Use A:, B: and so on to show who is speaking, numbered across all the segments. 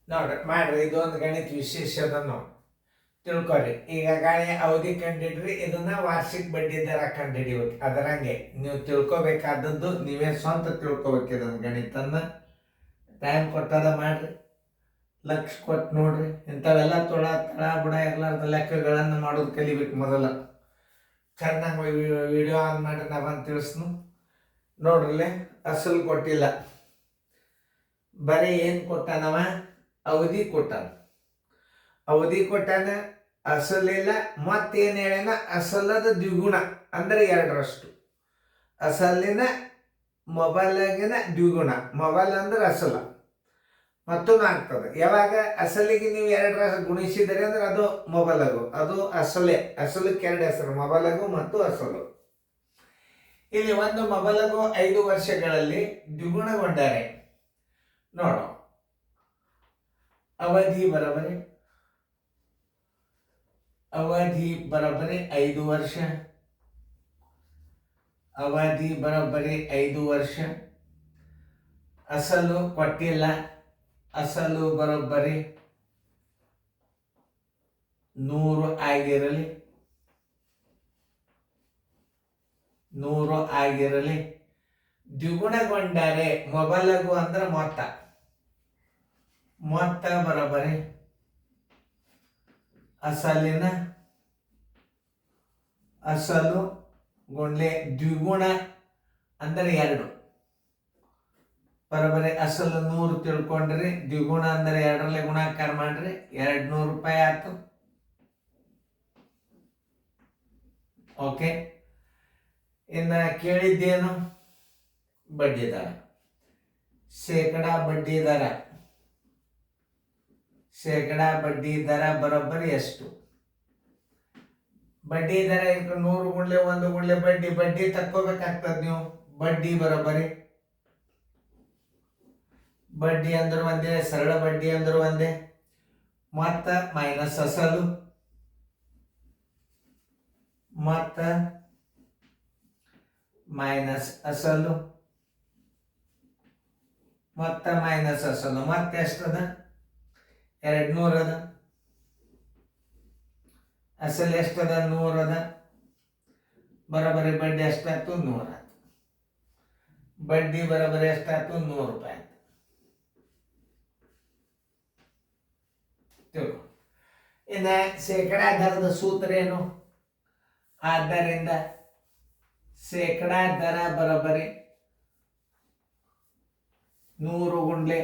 A: ನೋಡ್ರಿ ಮಾಡ್ರಿ, ಇದೊಂದು ಗಣಿತ ವಿಶೇಷ ಅದ ನೋಡಿ, ತಿಳ್ಕೊರಿ. ಈಗ ಗಾಳಿ ಅವಧಿ ಕಂಡಿಡ್ರಿ, ಇದನ್ನ ವಾರ್ಷಿಕ ಬಡ್ಡಿ ದರ ಕಂಡಿಡಿಬೇಕು. ಅದರಂಗೆ ನೀವು ತಿಳ್ಕೊಬೇಕಾದದ್ದು ನೀವೇ ಸ್ವಂತ ತಿಳ್ಕೊಬೇಕು. ಇದನ್ನ ಗಣಿತನ್ನ ಟೈಮ್ ಕೊಟ್ಟದ ಮಾಡ್ರಿ, ಲಕ್ಷ ಕೊಟ್ಟು ನೋಡ್ರಿ. ಇಂಥವೆಲ್ಲ ತಳ ಬುಡ ಇರ್ಲಾರ್ದ ಲೆಕ್ಕಗಳನ್ನು ಮಾಡೋದು ಕಲಿಬೇಕು ಮೊದಲ. ಚೆನ್ನಾಗಿ ವಿಡಿಯೋ ಆನ್ ಮಾಡಿ ನಾ ಬಂದು ತಿಳಿಸ್ನು ನೋಡ್ರಲ್ಲೇ. ಅಸಲು ಕೊಟ್ಟಿಲ್ಲ, ಬರೀ ಏನು ಕೊಟ್ಟಾನವ? ಅವಧಿ ಕೊಟ್ಟಾನ. ಅವಧಿ ಕೊಟ್ಟಾನ, ಅಸಲಿಲ್ಲ. ಮತ್ತೇನು ಹೇಳ್ಯಾನ? ಅಸಲದ ದ್ವಿಗುಣ ಅಂದರೆ 2ರಷ್ಟು. ಅಸಲಿನ ಮೊಬೈಲಾಗಿನ ದ್ವಿಗುಣ. ಮೊಬೈಲ್ ಅಂದ್ರೆ ಅಸಲ ಮತ್ತೊಂದು ಆಗ್ತದೆ. ಯಾವಾಗ ಅಸಲಿಗೆ ನೀವು 2 ಗುಣಿಸಿದರೆ ಅಂದ್ರೆ ಅದು ಮೊಬೈಲಾಗು, ಅದು ಅಸಲೇ. ಅಸಲಕ್ಕೆ 2 ಹೆಸರು, ಮೊಬೈಲಾಗು ಮತ್ತು ಅಸಲು. ಇಲ್ಲಿ ಒಂದು ಮೊಬೈಲಾಗು 5 ವರ್ಷಗಳಲ್ಲಿ ದ್ವಿಗುಣಗೊಂಡರೆ ನೋಡು. ಅವಧಿ ಬರೋಬರಿ 5 ವರ್ಷ. ಅವಧಿ ಬರೋಬ್ಬರಿ 5 ವರ್ಷ. ಅಸಲು ಕೊಟ್ಟಿಲ್ಲ, ಅಸಲು ಬರೋಬ್ಬರಿ 100 ಆಗಿರಲಿ. 100 ಆಗಿರಲಿ. ದ್ವಿಗುಣಗೊಂಡರೆ ಮೊಬೈಲಾಗು ಅಂದ್ರೆ ಮೊತ್ತ ಬರೋಬ್ಬರಿ ಅಸಲು ಗುಂಡ್ಲೆ ದ್ವಿಗುಣ ಅಂದರೆ 2 ಬರೋಬ್ಬರಿ. ಅಸಲು 100 ತಿಳ್ಕೊಂಡ್ರಿ, ದ್ವಿಗುಣ ಅಂದರೆ 2ರಲ್ಲಿ ಗುಣಾಕಾರ ಮಾಡ್ರಿ, 200 ರೂಪಾಯಿ ಆಯ್ತು. ಓಕೆ. ಇನ್ನು ಕೇಳಿದ್ದೇನು? ಬಡ್ಡಿ ದರ, ಶೇಕಡಾ ಬಡ್ಡಿ ದರ. ಶೇಕಡಾ ಬಡ್ಡಿ ದರ ಬರೋಬ್ಬರಿ ಎಷ್ಟು? ಬಡ್ಡಿ ದರ 100 ಗುಂಡ್ಲೆ 1 ಗುಂಡ್ಲೆ ಬಡ್ಡಿ ತಕ್ಕೋಬೇಕಾಗ್ತದೆ ನೀವು. ಬಡ್ಡಿ ಬರೋಬ್ಬರಿ, ಬಡ್ಡಿ ಅಂದ್ರೆ ಒಂದೇ, ಸರಳ ಬಡ್ಡಿ ಅಂದ್ರೆ ಒಂದೇ. ಮತ್ತ ಮೈನಸ್ ಅಸಲು, ಮತ್ತ ಮೈನಸ್ ಅಸಲು, ಮತ್ತ ಮೈನಸ್ ಅಸಲು. ಮತ್ತೆ ಎಷ್ಟದ? 200 ಅದ. ಅಸಲು ಎಷ್ಟದ? 100 ಅದ. ಬರೋಬ್ಬರಿ ಬಡ್ಡಿ ಎಷ್ಟಾಯ್ತು? 100 ಆಯ್ತು. ಬಡ್ಡಿ ಬರೋಬ್ಬರಿ ಎಷ್ಟಾಯ್ತು? 100 ರೂಪಾಯಿ ಆಯ್ತು. ಇನ್ನು ಶೇಕಡಾ ದರದ ಸೂತ್ರ ಏನು? ಆದ್ದರಿಂದ ಶೇಕಡಾ ದರ ಬರೋಬ್ಬರಿ 100 ಗುಂಡ್ಲೆ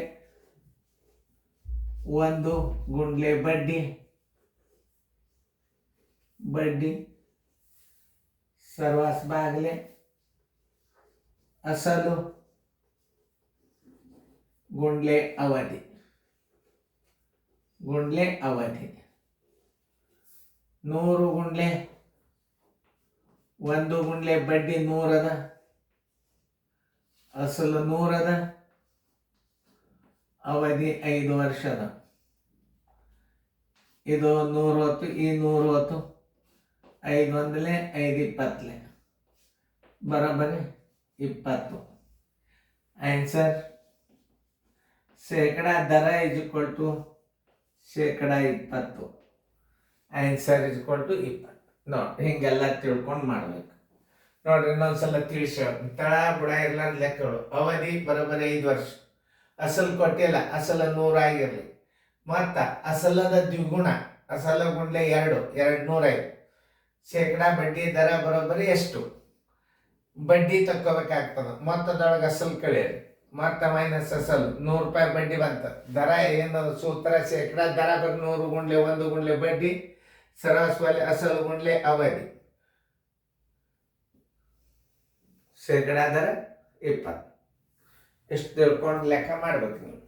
A: 1 ಗುಂಡ್ಲೆ ಬಡ್ಡಿ ಸರ್ವಾಸ್ ಬಾಗ್ಲೆ ಅಸಲು ಗುಂಡ್ಲೆ ಅವಧಿ 100 ಗುಂಡ್ಲೆ 1 ಗುಂಡ್ಲೆ ಬಡ್ಡಿ 100 ಅದ. ಅಸಲು 100 ಅದ. ಅವಧಿ 5 ವರ್ಷ ಅದ. ಇದು 100 ಹೊತ್ತು, ಈ 100 ಹೊತ್ತು. 5 ಒಂದಲೆ 5 20 ಬರೋಬ್ಬರಿ 20. ಆನ್ಸರ್ ಶೇಕಡಾ ದರ = ಶೇಕಡಾ 20. ಆನ್ಸರ್ = 20. ನೋಡಿ, ಹಿಂಗೆಲ್ಲ ತಿಳ್ಕೊಂಡು ಮಾಡ್ಬೇಕು. ನೋಡ್ರಿ, ಇನ್ನೊಂದ್ಸಲ ತಿಳಿಸಿ. ತಳ ಬುಡ ಇರ್ಲಾರ್ದ ಲೆಕ್ಕಗಳು. ಅವಧಿ ಬರೋಬ್ಬರಿ 5 ವರ್ಷ. ಅಸಲು ಕೊಟ್ಟಿಲ್ಲ, ಅಸಲು 100 ಆಗಿರಲಿ. ಮತ್ತ ಅಸಲದ ದ್ವಿಗುಣ, ಅಸಲ ಗುಂಡ್ಲೆ 200 ಶೇಕಡಾ ಬಡ್ಡಿ ದರ ಬರೋಬ್ಬರಿ ಎಷ್ಟು? ಬಡ್ಡಿ ತಕ್ಕೋಬೇಕಾಗ್ತದ. ಮೊತ್ತದೊಳಗೆ ಅಸಲು ಕಳಿಯಿರಿ, ಮತ್ತ ಮೈನಸ್ ಅಸಲು. 100 ರೂಪಾಯಿ ಬಡ್ಡಿ ಬಂತ. ದರ ಏನದ ಸೂತ್ರ? ಶೇಕಡಾ ದರ ಬರ್ 100 ಗುಂಡ್ಲೆ 1 ಗುಂಡ್ಲೆ ಬಡ್ಡಿ ಸರಾಸರಿ ಅಸಲು ಗುಂಡ್ಲೆ ಅವಧಿ. ಶೇಕಡಾ ದರ 20. ಎಷ್ಟು ತಿಳ್ಕೊಂಡು ಲೆಕ್ಕ ಮಾಡ್ಬೇಕು ನೀವು.